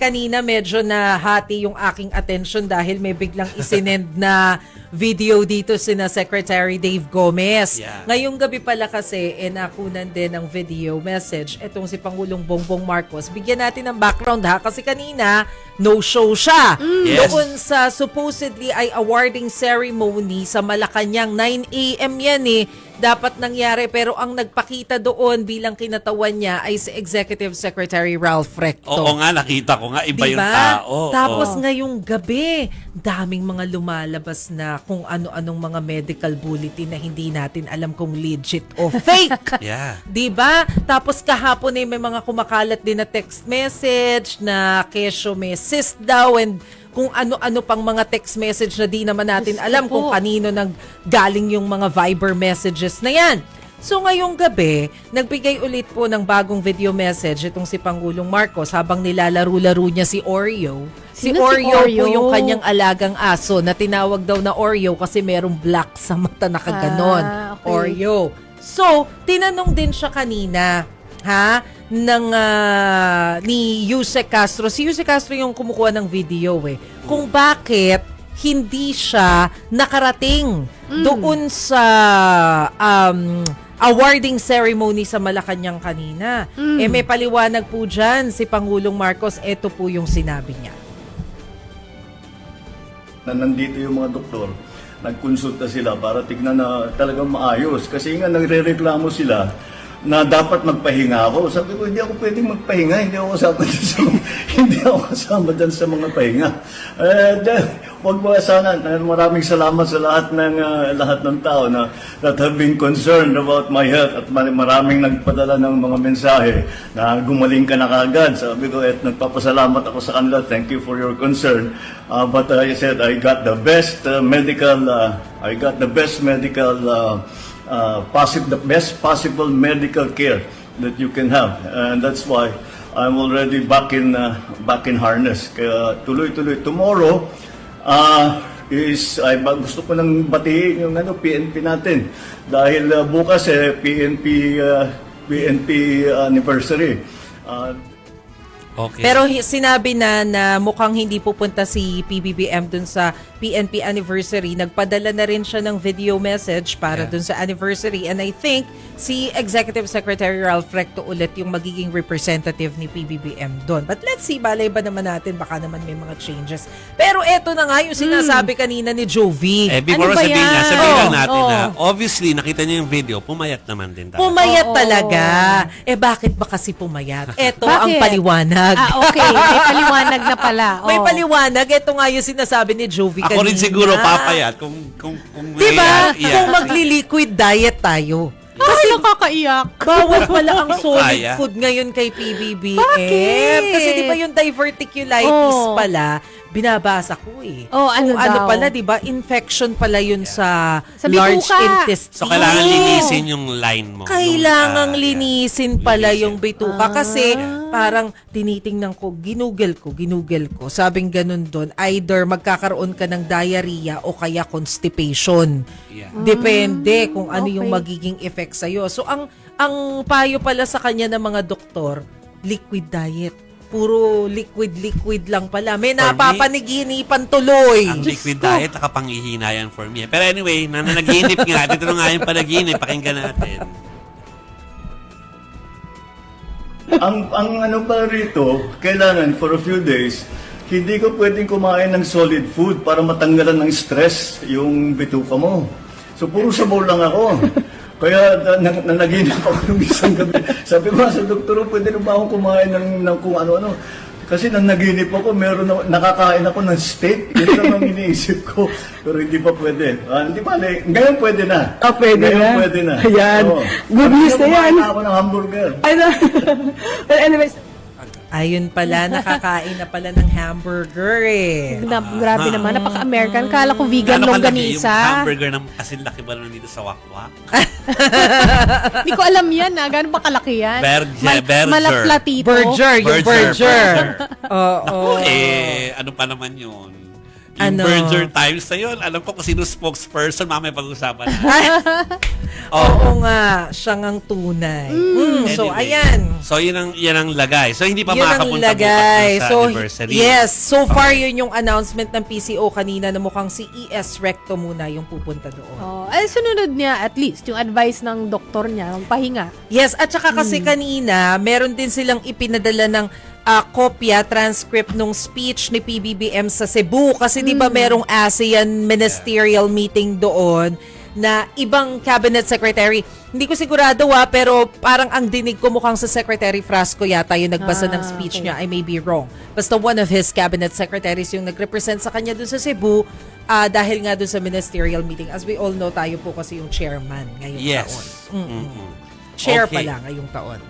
kanina medyo nahati yung aking attention dahil may biglang isinend na video dito sina Secretary Dave Gomez. Yeah. Ngayong gabi pala kasi, nakunan din ng video message etong si Pangulong Bongbong Marcos. Bigyan natin ng background ha, kasi kanina no-show siya. Yes. Doon sa supposedly ay awarding ceremony sa Malacanang, 9 a.m. yan dapat nangyari, pero ang nagpakita doon bilang kinatawan niya ay si Executive Secretary Ralph Recto. Oo nga, nakita ko nga, iba Diba? yung tao. Tapos ngayong gabi, daming mga lumalabas na kung ano-anong mga medical bulletin na hindi natin alam kung legit o fake. Yeah. Diba? Tapos kahapon ay may mga kumakalat din na text message na kesyo may cyst daw and kung ano-ano pang mga text message na di naman natin alam kung kanino nang galing yung mga Viber messages na yan. So ngayong gabi, nagbigay ulit po ng bagong video message itong si Pangulong Marcos habang nilalaro-laro niya si Oreo. Si Oreo po yung kanyang alagang aso na tinawag daw na Oreo kasi merong black sa mata na kaganon. Okay. Oreo. So, tinanong din siya kanina, ni Yusek Castro. Si Yusek Castro yung kumukuha ng video kung bakit hindi siya nakarating doon sa awarding ceremony sa Malacanang kanina. May paliwanag po dyan si Pangulong Marcos. Ito po yung sinabi niya. Nandito yung mga doktor, nagkonsulta sila para tignan na talagang maayos. Kasi nga nagre-reklamo sila na dapat magpahinga ako. Sabi ko, hindi ako pwedeng magpahinga. Hindi ako kasama dyan sa mga pahinga. Wag mo sana. Maraming salamat sa lahat ng tao na that have been concerned about my health at maraming nagpadala ng mga mensahe na gumaling ka na kagad. Sabi ko, nagpapasalamat ako sa kanila. Thank you for your concern. But I said, I got the best medical the best possible medical care that you can have, and that's why I'm already back in harness. Kaya tuloy-tuloy. Tomorrow gusto ko nang batiin yung PNP natin dahil bukas PNP anniversary. Okay. Pero sinabi na mukhang hindi pupunta si PBBM dun sa PNP anniversary. Nagpadala na rin siya ng video message para dun sa anniversary. And I think si Executive Secretary Ralph Recto ulit yung magiging representative ni PBBM dun. But let's see, balay ba naman natin? Baka naman may mga changes. Pero eto na nga yung sinasabi kanina ni Jovi. Before Ano ba sabihin yan? sabihin lang natin Oh. na obviously, nakita niyo yung video, pumayat naman din tayo. Pumayat Oo. talaga. Bakit ba kasi pumayat? Eto Bakit? ang paliwanag. Okay. May paliwanag na pala. May Oh. paliwanag. Ito nga yung sinasabi ni Jovi kanina. Ako rin siguro papayat kung Diba? may- Kung magli-liquid diet tayo. Kasi nakakaiyak. Bawal pala ang solid Kaya. food ngayon kay PBBM. Bakit? Kasi di ba yung diverticulitis Oh. pala, binabasa ko Oh, ano Kung ano daw? pala, di ba? Infection pala yun sa Sa large bituka. intestine. So, kailangan linisin yung line mo. Kailangang Yung, linisin pala linisin. yung bituka kasi parang tinitingnan ko, ginugel ko. Sabing ganun doon, either magkakaroon ka ng diarrhea o kaya constipation. Yeah. Depende kung ano yung okay. magiging effect sa'yo. So ang payo pala sa kanya ng mga doktor, liquid diet. Puro liquid lang pala. May For me, napapaniginipan tuloy. Ang liquid diet, nakapangihina yan for me. Pero anyway, nanaginip nga. Dito na nga yung panaginip. Pakinggan natin. ang ano pa rito, kailangan for a few days, hindi ko pwedeng kumain ng solid food para matanggalan ng stress yung bituka mo. So puro sabaw lang ako. Kaya nanaginip ako nung isang gabi. Sabi ko sa doktor, pwede na ba akong kumain ng kung ano-ano? Kasi nanaginip ako, nakakain ako ng steak. Yun lang ang iniisip ko. Pero hindi pa pwede. Hindi pa, ngayon pwede na. Pwede ngayon na. pwede na. Ayan. Oo. Good news na yan. Kumain ako ng hamburger. Ano? But anyways, Ayun pala, nakakain na pala ng hamburger Grabe naman. Napaka-American. Kala ko vegan Ano kalaki? Yung longganisa. hamburger ng kasi laki ba nun dito sa wakwak? Hindi ko alam yan. Gano'n ba kalaki yan? Burger. Malaplatito. Burger, yung Burger. burger. Oo. Ano pa naman yun? Yung Ano? Berger Times na yun, alam ko kung sino spokesperson, mamaya pag-usapan na. Oo nga, siya ngang tunay. So, Anyway. ayan. So, yan ang lagay. So, hindi pa Yun ang makakapunta lagay. bukas So, sa anniversary. yes. So far, yun yung announcement ng PCO kanina na mukhang si ES Recto muna yung pupunta doon. Oh, ay sunod niya at least yung advice ng doktor niya, magpahinga. Yes, at saka kasi kanina, meron din silang ipinadala ng kopya, transcript nung speech ni PBBM sa Cebu. Kasi di ba merong ASEAN ministerial meeting doon na ibang cabinet secretary. Hindi ko sigurado pero parang ang dinig ko mukhang sa Secretary Frasco yata yung nagbasa ng speech niya. I may be wrong. Basta one of his cabinet secretaries yung nag-represent sa kanya doon sa Cebu dahil nga doon sa ministerial meeting. As we all know, tayo po kasi yung chairman ngayong taon. Yes. Chair Okay. pala ngayong taon.